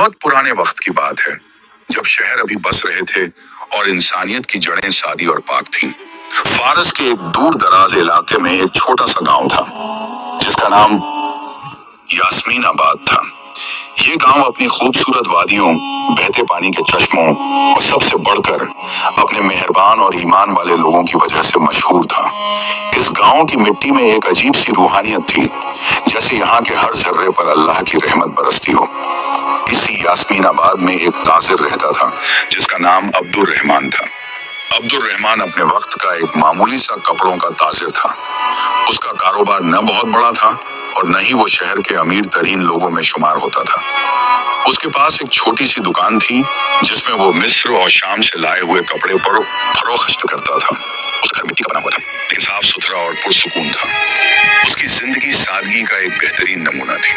बहुत पुराने वक्त की बात है, जब शहर अभी बस रहे थे और इंसानियत की जड़ें सादी और पाक थीं। फारस के एक दूर दराज इलाके में एक छोटा सा गांव था, जिसका नाम यास्मीनाबाद था। ये गांव अपनी खूबसूरत वादियों, बहते पानी के चश्मों और सबसे बढ़कर अपने मेहरबान और ईमान वाले लोगों की वजह से मशहूर था। इस गांव की मिट्टी में एक अजीब सी रूहानियत थी, जैसे यहाँ के हर जर्रे पर अल्लाह की रहमत बरसती हो। इसी यास्मीनाबाद में एक ताजिर रहता था, जिसका नाम अब्दुल रहमान था। अब्दुल रहमान अपने वक्त का एक मामूली सा कपड़ों का ताजिर था। उसका कारोबार न बहुत बड़ा था और न ही वो शहर के अमीर तरीन लोगों में शुमार होता था। उसके पास एक छोटी सी दुकान थी, जिसमें वो मिस्र और शाम से लाए हुए कपड़े पर फरोख्त करता था। उसका घर मिट्टी का बना हुआ था, लेकिन साफ सुथरा और पुरसुकून था। उसकी जिंदगी सादगी का एक बेहतरीन नमूना थी।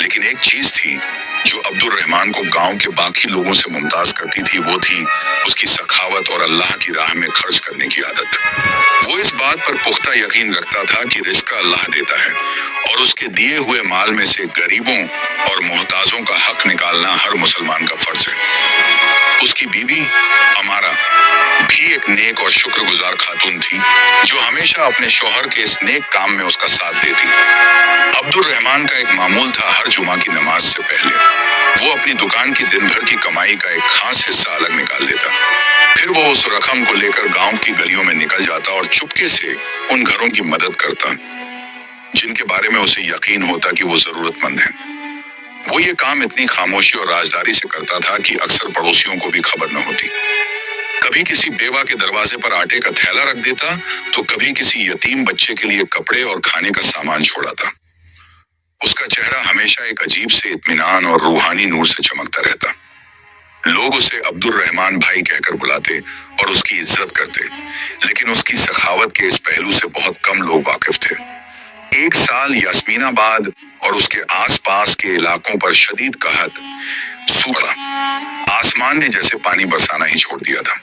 लेकिन एक चीज थी जो अब्दुल रहमान को गांव के बाकी लोगों से मुमताज करती थी, वो थी उसकी सखावत और अल्लाह की राह में खर्च करने की आदत। वो इस बात पर पुख्ता यकीन रखता था कि रिज़्क़ अल्लाह देता है और उसके दिए हुए माल में से गरीबों और मोहताजों का हक निकालना हर मुसलमान का फर्ज है। उसकी बीवी अमारा भी एक नेक और शुक्रगुजार खातून थी, जो हमेशा अपने शौहर के इस नेक काम में उसका साथ देती। अब्दुल रहमान का एक मामूल था, हर जुमा की नमाज से पहले वो अपनी दुकान की दिन भर की कमाई का एक खास हिस्सा अलग निकाल लेता। फिर वो उस रकम को लेकर गांव की गलियों में निकल जाता और चुपके से उन घरों की मदद करता, जिनके बारे में उसे यकीन होता कि वो जरूरतमंद हैं। वो ये काम इतनी खामोशी और राजदारी से करता था कि अक्सर पड़ोसियों को भी खबर न होती। कभी किसी बेवा के दरवाजे पर आटे का थैला रख देता, तो कभी किसी यतीम बच्चे के लिए कपड़े और खाने का सामान छोड़ाता। उसका चेहरा हमेशा एक अजीब से इत्मीनान और रूहानी नूर से चमकता रहता। लोग उसे अब्दुल रहमान भाई कहकर बुलाते और उसकी इज्जत करते, लेकिन उसकी सखावत के इस पहलू से बहुत कम लोग वाकिफ थे। एक साल यास्मीनाबाद और उसके आसपास के इलाकों पर शदीद कहत, सूखा, आसमान ने जैसे पानी बरसाना ही छोड़ दिया था।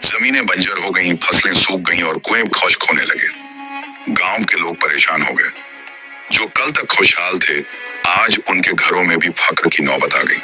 जमीनें बंजर हो गईं, फसलें सूख गईं और कुएं खुश्क होने लगे। गांव के लोग परेशान हो गए। जो कल तक खुशहाल थे, आज उनके घरों में भी फक्र की नौबत आ गई।